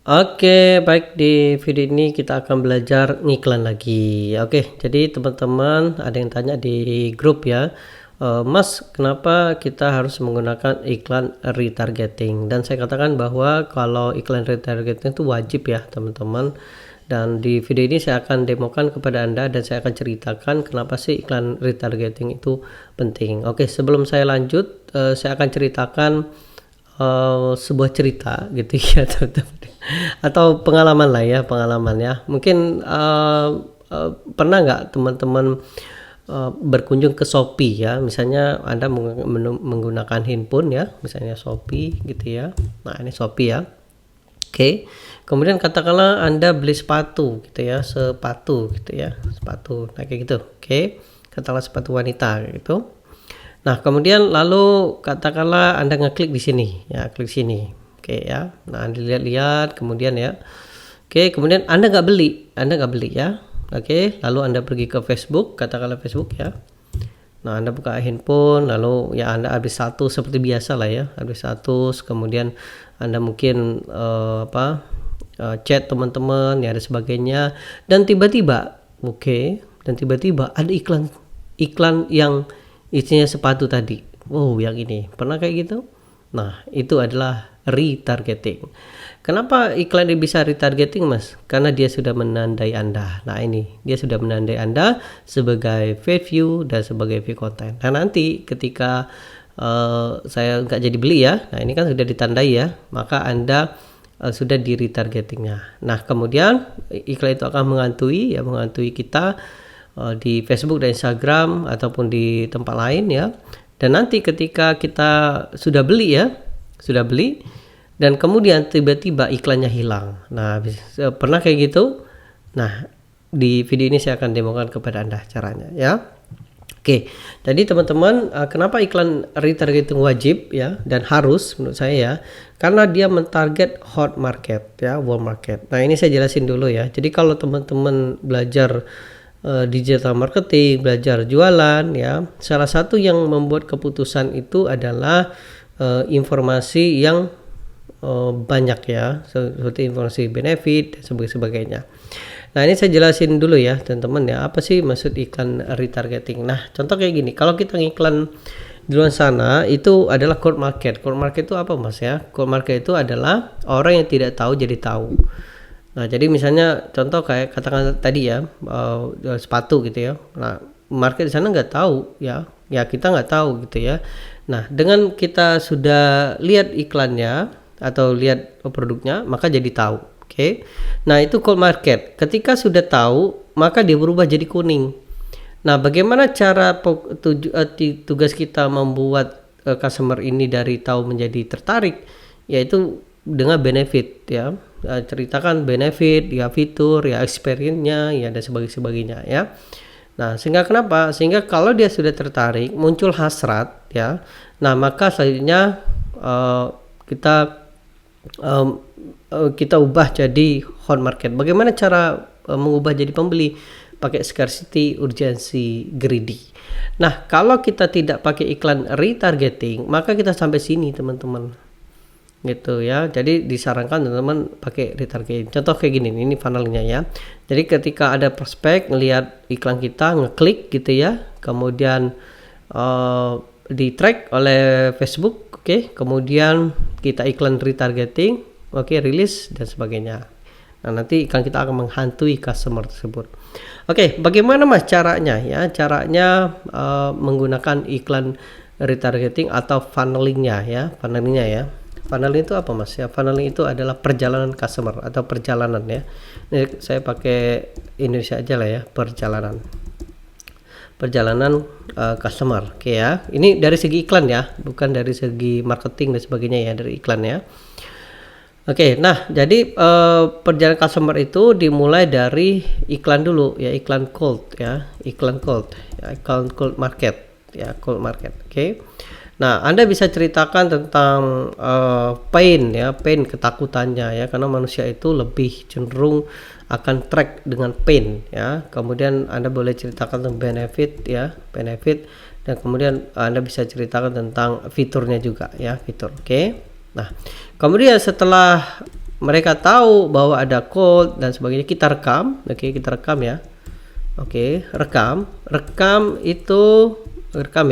Oke, baik, di video ini kita akan belajar ngiklan lagi. Oke, jadi teman-teman ada yang tanya di grup ya, Mas, kenapa kita harus menggunakan iklan retargeting? Dan saya katakan bahwa kalau iklan retargeting itu wajib ya teman-teman. Dan di video ini saya akan demokan kepada Anda dan saya akan ceritakan kenapa sih iklan retargeting itu penting. Oke, sebelum saya lanjut, saya akan ceritakan sebuah cerita gitu ya teman-teman, atau pengalaman lah ya, pengalaman ya. Mungkin pernah nggak teman-teman berkunjung ke Shopee ya, misalnya Anda menggunakan handphone ya, misalnya Shopee gitu ya. Nah, ini Shopee ya. Oke, kemudian katakanlah Anda beli sepatu gitu ya, sepatu gitu ya, sepatu, nah kayak gitu. Oke, katakanlah sepatu wanita gitu. Nah, kemudian lalu katakanlah Anda ngeklik di sini, ya, klik sini. Oke ya. Nah, Anda lihat-lihat kemudian ya. Oke, kemudian Anda nggak beli ya. Oke, lalu Anda pergi ke Facebook, katakanlah Facebook ya. Nah, Anda buka handphone, lalu ya Anda habis satu seperti biasa lah ya, habis satu, kemudian Anda mungkin chat teman-teman ya, ada sebagainya, dan tiba-tiba ada iklan yang isinya sepatu tadi. Wow, yang ini pernah kayak gitu? Nah, itu adalah retargeting. Kenapa iklan ini bisa retargeting, Mas? Karena dia sudah menandai Anda. Nah, ini dia sudah menandai Anda sebagai paid view dan sebagai view content. Nah, nanti ketika saya nggak jadi beli ya, nah ini kan sudah ditandai ya, maka Anda sudah di retargetingnya. Nah, kemudian iklan itu akan menghantui kita di Facebook dan Instagram ataupun di tempat lain ya. Dan nanti ketika kita sudah beli dan kemudian tiba-tiba iklannya hilang. Nah, pernah kayak gitu? Nah, di video ini saya akan demokan kepada Anda caranya ya. Oke, jadi teman-teman, kenapa iklan retargeting wajib ya dan harus menurut saya ya? Karena dia mentarget hot market ya, warm market. Nah, ini saya jelasin dulu ya. Jadi kalau teman-teman belajar digital marketing, belajar jualan ya, salah satu yang membuat keputusan itu adalah informasi yang banyak ya, seperti informasi benefit dan sebagainya. Nah, ini saya jelasin dulu ya teman-teman ya, apa sih maksud iklan retargeting. Nah, contoh kayak gini, kalau kita ngiklan di luar sana itu adalah cold market. Cold market itu apa, Mas ya? Cold market itu adalah orang yang tidak tahu jadi tahu. Nah, jadi misalnya contoh kayak katakan tadi ya, sepatu gitu ya. Nah, market di sana nggak tahu ya, kita nggak tahu gitu ya. Nah, dengan kita sudah lihat iklannya atau lihat produknya, maka jadi tahu. Oke. Nah, itu cold market. Ketika sudah tahu, maka dia berubah jadi kuning. Nah, bagaimana cara tugas kita membuat customer ini dari tahu menjadi tertarik? Yaitu dengan benefit ya. Ceritakan benefit ya, fitur ya, experience-nya ya, dan sebagainya ya. Nah, sehingga kalau dia sudah tertarik, muncul hasrat ya. Nah, maka selanjutnya kita ubah jadi hot market. Bagaimana cara mengubah jadi pembeli? Pakai scarcity, urgency, greedy. Nah, kalau kita tidak pakai iklan retargeting, maka kita sampai sini teman-teman. Gitu ya. Jadi disarankan teman-teman pakai retargeting. Contoh kayak gini, ini funnelnya ya. Jadi ketika ada prospek ngelihat iklan kita, ngeklik gitu ya, kemudian di track oleh Facebook, oke, kemudian kita iklan retargeting, oke, rilis dan sebagainya. Nah, nanti iklan kita akan menghantui customer tersebut. Oke, bagaimana Mas caranya ya? Caranya menggunakan iklan retargeting atau funnelingnya ya. Funneling itu apa, Mas? Ya, funneling itu adalah perjalanan customer atau perjalanan ya. Ini saya pakai Indonesia aja lah ya, perjalanan customer. Oke ya. Ini dari segi iklan ya, bukan dari segi marketing dan sebagainya ya, dari iklan ya. Oke, nah jadi perjalanan customer itu dimulai dari iklan dulu ya, iklan cold market ya, cold market. Oke. Nah, Anda bisa ceritakan tentang pain, ketakutannya ya, karena manusia itu lebih cenderung akan track dengan pain ya. Kemudian Anda boleh ceritakan tentang benefit, dan kemudian Anda bisa ceritakan tentang fiturnya juga ya, fitur. Oke. Nah, kemudian setelah mereka tahu bahwa ada code dan sebagainya, kita rekam. Oke, kita rekam ya. Oke, rekam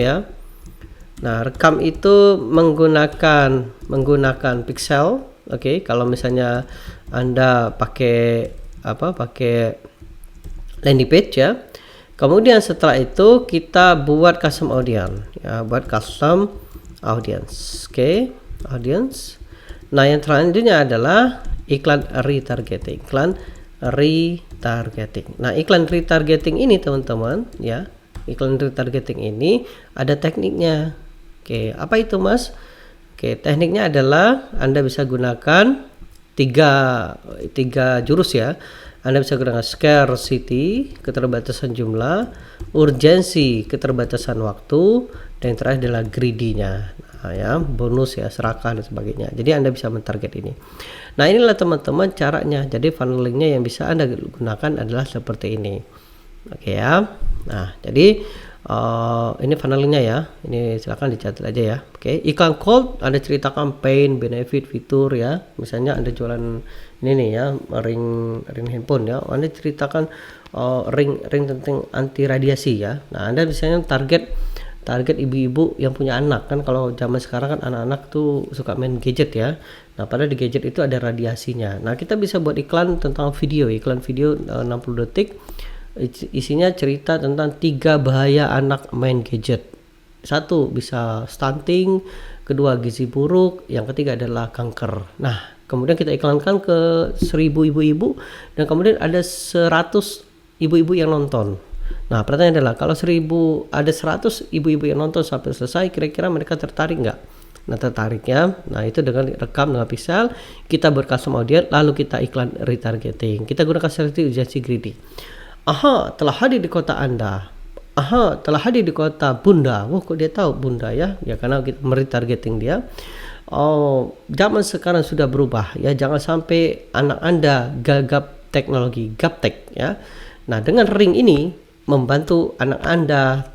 ya. Nah, rekam itu menggunakan pixel. Oke, kalau misalnya Anda pakai landing page ya. Kemudian setelah itu kita buat custom audience ya, Oke, audience. Nah, yang selanjutnya adalah iklan retargeting. Nah, iklan retargeting ini teman-teman ya, iklan retargeting ini ada tekniknya. Oke, apa itu Mas? Oke, tekniknya adalah Anda bisa gunakan tiga jurus ya. Anda bisa gunakan scarcity, keterbatasan jumlah, urgensi, keterbatasan waktu, dan yang terakhir adalah greedy-nya. Nah, ya, bonus ya, serakah dan sebagainya. Jadi Anda bisa mentarget ini. Nah, inilah teman-teman caranya. Jadi funnelingnya yang bisa Anda gunakan adalah seperti ini. Oke ya. Nah, jadi ini funnelingnya ya. Ini silakan dicatat aja ya. Oke, iklan cold Anda cerita campaign, benefit, fitur ya. Misalnya Anda jualan ini nih ya, ring handphone ya. Anda ceritakan ring tentang anti radiasi ya. Nah, Anda misalnya target ibu-ibu yang punya anak, kan kalau zaman sekarang kan anak-anak tuh suka main gadget ya. Nah, padahal di gadget itu ada radiasinya. Nah, kita bisa buat iklan tentang iklan video 60 detik. Isinya cerita tentang 3 bahaya anak main gadget. 1 bisa stunting, kedua gizi buruk, yang ketiga adalah kanker. Nah, kemudian kita iklankan ke 1000 ibu-ibu dan kemudian ada 100 ibu-ibu yang nonton. Nah, pertanyaan adalah kalau 100 ibu-ibu yang nonton sampai selesai, kira-kira mereka tertarik nggak? Nah, tertariknya, nah itu dengan rekam dengan pixel, kita bercustom audience, lalu kita iklan retargeting. Kita gunakan strategi urgency greedy. Aha, telah hadir di kota Anda. Aha, telah hadir di kota Bunda. Wah, kok dia tahu Bunda ya? Ya karena kita meretargeting dia. Oh, zaman sekarang sudah berubah ya. Jangan sampai anak Anda gagap teknologi, gaptek ya. Nah, dengan ring ini membantu anak Anda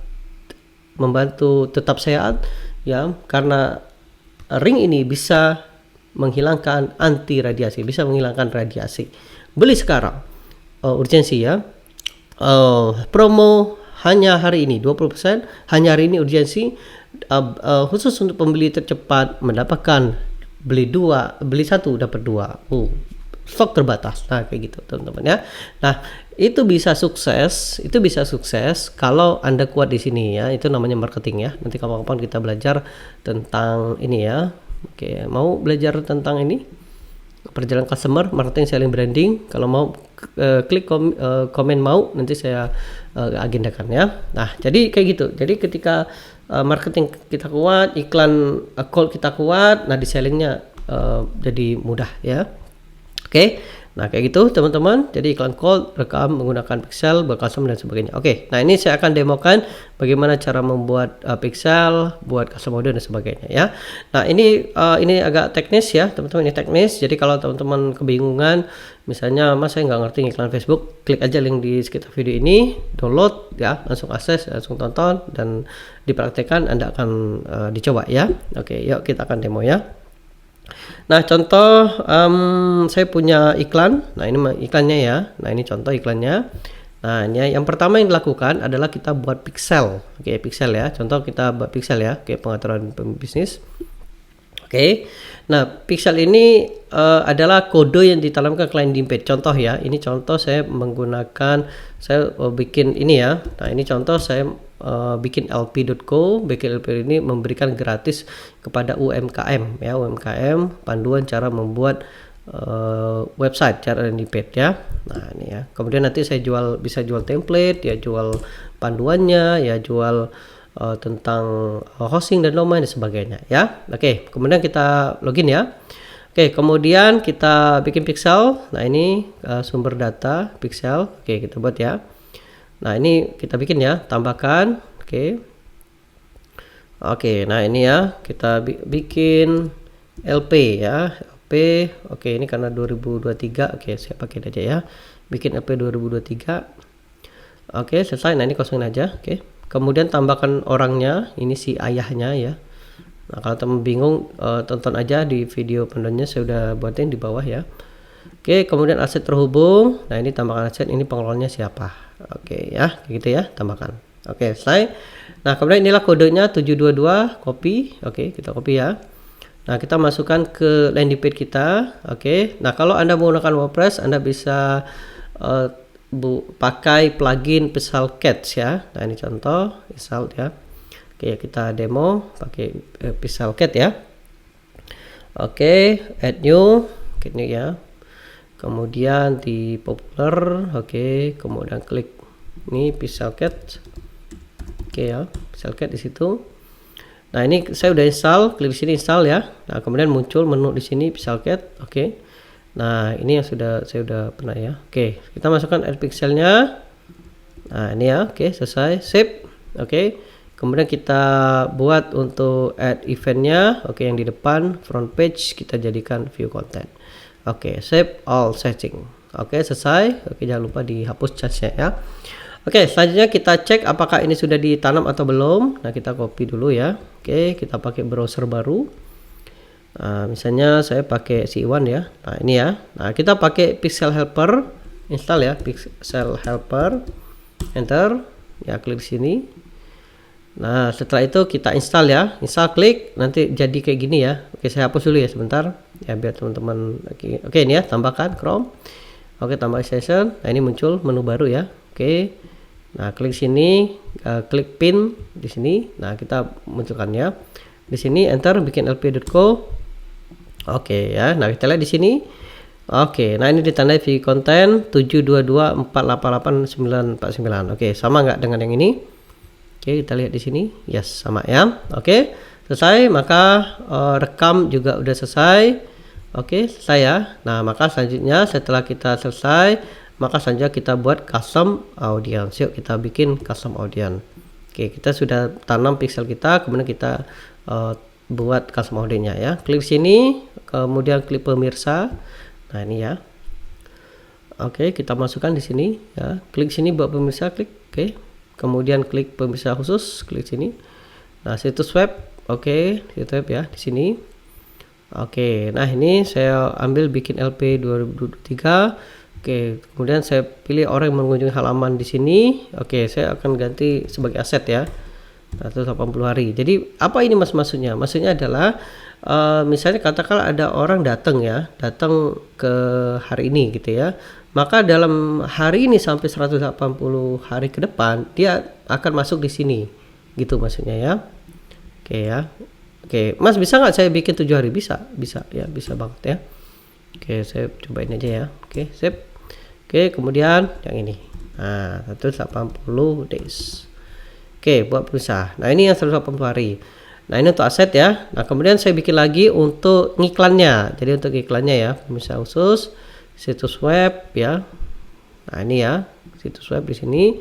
tetap sehat ya, karena ring ini bisa menghilangkan anti radiasi, bisa menghilangkan radiasi. Beli sekarang. Urgensi ya. Promo hanya hari ini 20%, hanya hari ini urgensi, khusus untuk pembeli tercepat mendapatkan beli 1 dapat 2. Stok terbatas. Nah, kayak gitu teman-teman ya. Nah, itu bisa sukses kalau Anda kuat di sini ya. Itu namanya marketing ya. Nanti kapan-kapan kita belajar tentang ini ya. Oke, mau belajar tentang ini? Perjalanan customer, marketing, selling, branding. Kalau mau klik komen mau, nanti saya agendakan ya. Nah, jadi kayak gitu. Jadi ketika marketing kita kuat, iklan call kita kuat, nah di sellingnya jadi mudah ya. Oke. Nah, kayak gitu teman-teman. Jadi iklan call, rekam menggunakan pixel, bercustom dan sebagainya. Oke. Nah, ini saya akan demokan bagaimana cara membuat pixel, buat custom audio dan sebagainya ya. Nah, ini agak teknis ya, teman-teman. Ini teknis. Jadi kalau teman-teman kebingungan, misalnya Mas saya nggak ngerti iklan Facebook, klik aja link di sekitar video ini, download ya, langsung akses, langsung tonton dan dipraktekkan, Anda akan dicoba ya. Oke, yuk kita akan demo ya. Nah, contoh saya punya iklan. Nah, ini iklannya ya. Nah, ini contoh iklannya. Nah, ini yang pertama yang dilakukan adalah kita buat pixel. Oke, pixel ya. Contoh kita buat pixel ya. Oke, pengaturan bisnis. Oke. Nah, pixel ini adalah kode yang ditanamkan ke landing page. Contoh ya. Ini contoh saya menggunakan, saya bikin ini ya. Nah, ini contoh saya bikin lp.co. Bikin lp ini memberikan gratis kepada UMKM ya, UMKM panduan cara membuat website, cara landing page ya. Nah, ini ya. Kemudian nanti saya bisa jual template ya, jual panduannya ya, jual tentang hosting dan domain dan sebagainya ya. Oke, kemudian kita login ya. Oke, kemudian kita bikin pixel. Nah, ini sumber data pixel. Oke, kita buat ya. Nah, ini kita bikin ya, tambahkan. Oke, nah ini ya, kita bikin LP ya, LP. Oke, ini karena 2023. Oke, saya pakai aja ya. Bikin LP 2023. Oke, selesai. Nah, ini kosongin aja. Oke. Kemudian tambahkan orangnya, ini si ayahnya ya. Nah, kalau teman bingung, tonton aja di video panduannya saya udah buatin di bawah ya. Oke, kemudian aset terhubung. Nah, ini tambahkan aset, ini pengelolanya siapa. Oke ya, gitu ya, tambahkan. Oke, selesai. Nah, kemudian inilah kodenya 722, copy. Oke, kita copy ya. Nah, kita masukkan ke landing page kita. Oke. Nah, kalau Anda menggunakan WordPress, Anda bisa pakai plugin Pixelcat ya. Nah, ini contoh install ya. Oke, kita demo pakai Pixelcat ya. Oke, add new, ini ya. Kemudian di popular, oke, kemudian klik ini Pixelcat. Oke ya, Pixelcat di situ. Nah, ini saya udah install, klik di sini install ya. Nah, kemudian muncul menu di sini Pixelcat. Oke. Nah, ini yang saya udah pernah ya. Oke, kita masukkan add pixelnya. Nah, ini ya. Oke, selesai. Save. Oke. Kemudian kita buat untuk add eventnya. Oke, yang di depan front page kita jadikan view content. Oke, save all setting. Oke, selesai. Oke, jangan lupa dihapus charge-nya ya. Oke, selanjutnya kita cek apakah ini sudah ditanam atau belum. Nah, kita copy dulu ya. Oke, kita pakai browser baru. Nah, misalnya saya pakai C1 ya. Nah, ini ya. Nah, kita pakai Pixel Helper, install ya, Pixel Helper. Enter. Ya, klik sini. Nah, setelah itu kita install ya. Install, klik, nanti jadi kayak gini ya. Oke, saya hapus dulu ya sebentar. Ya, biar teman-teman. Oke, ini ya, tambahkan Chrome. Oke, tambah extension. Nah, ini muncul menu baru ya. Oke. Nah, klik sini, klik pin di sini. Nah, kita munculkan ya. Di sini enter, bikin lp.co. Oke ya. Nah, kita lihat di sini. Oke, nah ini ditandai view content 722488949. Oke, sama nggak dengan yang ini? Oke, kita lihat di sini. Yes, sama ya. Oke, selesai. Maka rekam juga udah selesai. Oke, selesai ya. Nah, maka selanjutnya setelah kita selesai, maka selanjutnya kita buat custom audience. Yuk kita bikin custom audience. Oke, kita sudah tanam pixel kita, kemudian kita buat custom audience ya. Klik sini, kemudian klik pemirsa. Nah, ini ya. Oke, kita masukkan di sini ya. Klik sini buat pemirsa, klik. Oke. Kemudian klik pemirsa khusus, klik sini. Nah, situs web. Oke, situs web ya di sini. Oke, nah ini saya ambil bikin LP 2023. Oke, kemudian saya pilih orang yang mengunjungi halaman di sini. Oke, saya akan ganti sebagai aset ya. 180 hari. Jadi apa ini maksudnya? Maksudnya adalah misalnya katakanlah ada orang datang ke hari ini gitu ya. Maka dalam hari ini sampai 180 hari ke depan dia akan masuk di sini. Gitu maksudnya ya. Oke ya. Oke, Mas bisa nggak saya bikin 7 hari? Bisa ya, bisa banget ya. Oke, saya cobain aja ya. Oke, save. Oke, kemudian yang ini. Nah, 180 days. Oke, buat pemirsa. Nah, ini yang 180 hari. Nah, ini untuk aset ya. Nah, kemudian saya bikin lagi untuk ngiklannya. Jadi untuk iklannya ya, pemirsa khusus, situs web ya. Nah, ini ya, situs web di sini.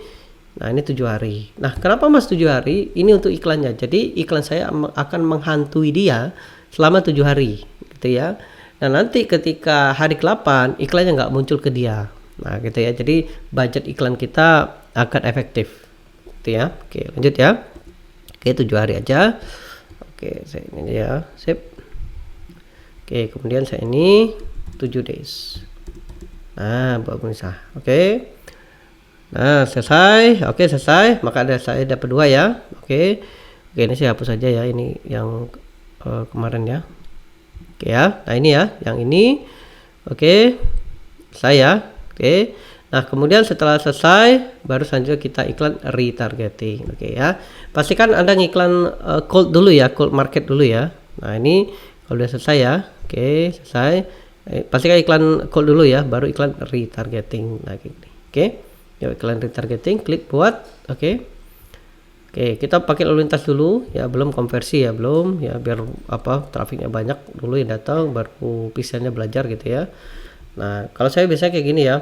Nah, ini 7 hari. Nah, kenapa Mas 7 hari? Ini untuk iklannya. Jadi iklan saya akan menghantui dia selama 7 hari gitu ya. Nah, nanti ketika hari ke-8 iklannya nggak muncul ke dia. Nah, gitu ya. Jadi budget iklan kita akan efektif. Gitu ya. Oke, lanjut ya. Oke, 7 hari aja. Oke, saya ini ya. Sip. Oke, kemudian saya ini 7 days. Nah, buat pemirsa. Oke. Nah, selesai. Oke, selesai. Maka saya dapat 2 ya. Oke. Oke, ini saya hapus saja ya. Ini yang kemarin ya. Oke ya. Nah, ini ya. Yang ini. Oke. Saya. Oke. Nah, kemudian setelah selesai, baru selanjutnya kita iklan retargeting. Oke ya. Pastikan Anda ngiklan cold dulu ya, cold market dulu ya. Nah, ini kalau udah selesai ya. Oke, selesai. Pastikan iklan cold dulu ya, baru iklan retargeting. Nah, gini. Oke. Yuk, iklan retargeting, klik buat. Oke. Oke, kita pakai lalu lintas dulu ya, belum konversi ya, belum ya, biar trafiknya banyak dulu yang datang, baru pixelnya belajar gitu ya. Nah, kalau saya biasanya kayak gini ya,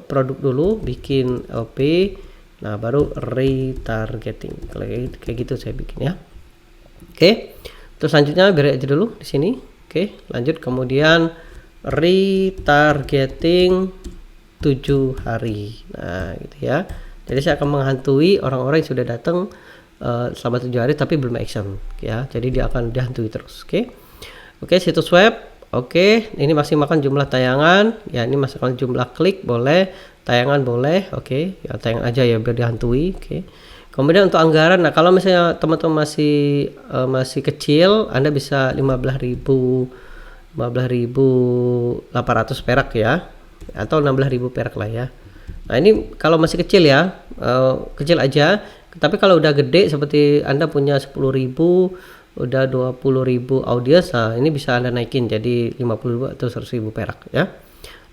produk dulu, bikin LP, nah baru retargeting. Kalau kayak gitu saya bikin ya. Oke, terus selanjutnya biar aja dulu di sini. Oke, lanjut kemudian retargeting 7 hari. Nah, gitu ya. Jadi saya akan menghantui orang-orang yang sudah datang selama 7 hari tapi belum action ya. Jadi dia akan dihantui terus. Oke, situs web. Oke, ini maksimalkan jumlah tayangan. Ya, ini maksimalkan jumlah klik boleh, tayangan boleh. Oke, ya tayangan aja ya biar dihantui. Oke. Kemudian untuk anggaran, nah kalau misalnya teman-teman masih kecil, Anda bisa 15.800 perak ya, atau 16.000 perak lah ya. Nah ini kalau masih kecil ya, kecil aja. Tapi kalau udah gede seperti Anda punya 10.000, udah 20.000 audiens, nah ini bisa Anda naikin jadi 50.000 atau 100.000 perak ya.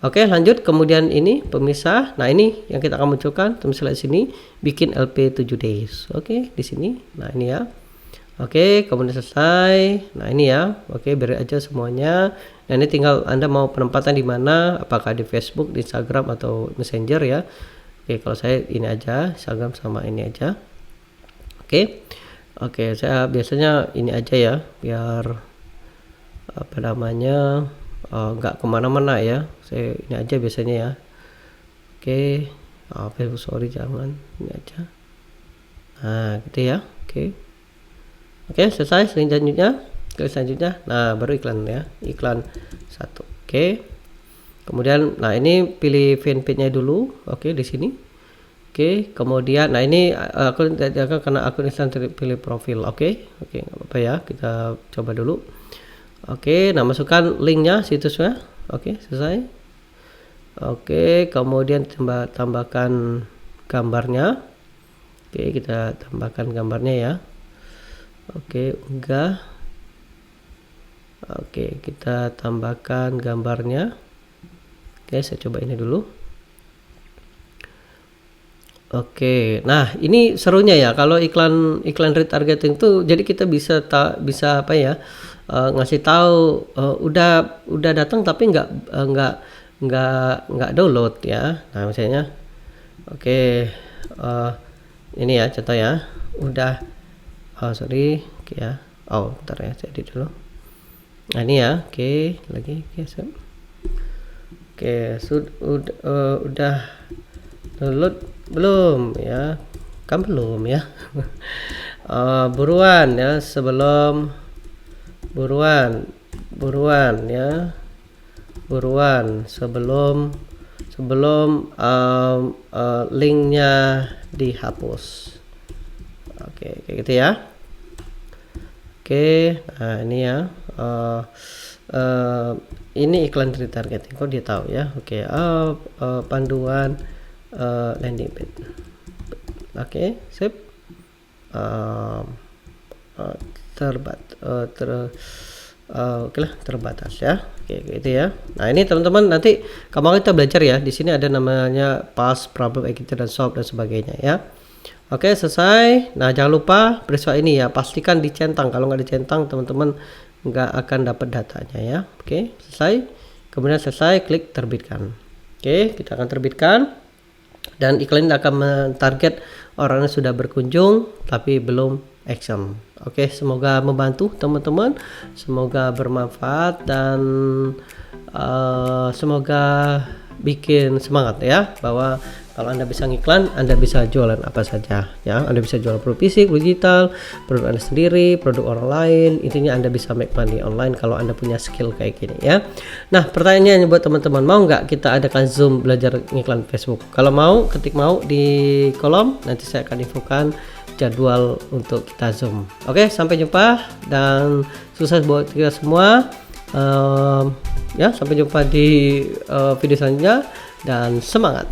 Oke, lanjut. Kemudian ini pemisah. Nah, ini yang kita akan munculkan. Misalnya di sini bikin LP 7 days. Oke, di sini. Nah, ini ya. Oke, kemudian selesai. Nah, ini ya. Oke, beri aja semuanya. Nah, ini tinggal Anda mau penempatan di mana, apakah di Facebook, di Instagram atau Messenger ya. Oke, kalau saya ini aja, Instagram sama ini aja. Oke. Oke, saya biasanya ini aja ya, biar apa namanya nggak kemana-mana ya. Saya ini aja biasanya ya. Oke, Facebook sorry jangan, ini aja. Nah, gitu ya. Oke. Oke, selesai. Selanjutnya, nah baru iklan ya, iklan 1. Oke. Kemudian, nah ini pilih fanpage-nya dulu. Oke, di sini. Oke, kemudian, nah ini aku karena akun Instagram pilih profil. Oke, nggak apa-apa ya. Kita coba dulu. Oke, nah masukkan linknya, situsnya. Oke, selesai. Oke, kemudian tambahkan gambarnya. Oke, kita tambahkan gambarnya ya. Oke, unggah. Oke, kita tambahkan gambarnya. Oke, saya coba ini dulu. Oke, nah ini serunya ya kalau iklan retargeting tuh, jadi kita bisa apa ya, ngasih tahu udah datang tapi nggak download ya. Nah misalnya, oke, ini ya contoh ya, udah, sorry, oke ya, bentar ya, saya edit dulu. Nah ini ya, oke, lagi, oke, udah download belum ya, kan belum ya. Buruan ya, buruan ya, sebelum linknya dihapus. Oke, kayak gitu ya. Oke, nah ini ya, ini iklan retargeting, kok dia tahu ya. Oke, panduan landing page. Oke, sip. Terbatas ya. Oke, gitu ya. Nah, ini teman-teman nanti kemarin kita belajar ya. Di sini ada namanya past, problem, exit, dan solve dan sebagainya ya. Oke, selesai. Nah, jangan lupa peristiwa ini ya, pastikan dicentang. Kalau nggak dicentang, teman-teman nggak akan dapat datanya ya. Oke, selesai. Kemudian selesai, klik terbitkan. Oke, kita akan terbitkan. Dan iklan ini akan mentarget orang yang sudah berkunjung tapi belum action. Oke, semoga membantu teman-teman, semoga bermanfaat, dan semoga bikin semangat ya, bahwa kalau Anda bisa ngiklan, Anda bisa jualan apa saja ya. Anda bisa jual produk fisik, digital, produk Anda sendiri, produk orang lain. Intinya Anda bisa make money online kalau Anda punya skill kayak gini ya. Nah, pertanyaannya buat teman-teman, mau nggak kita adakan Zoom belajar ngiklan Facebook? Kalau mau, ketik mau di kolom, nanti saya akan infokan jadwal untuk kita Zoom. Oke, sampai jumpa dan sukses buat kita semua. Ya, sampai jumpa di video selanjutnya dan semangat.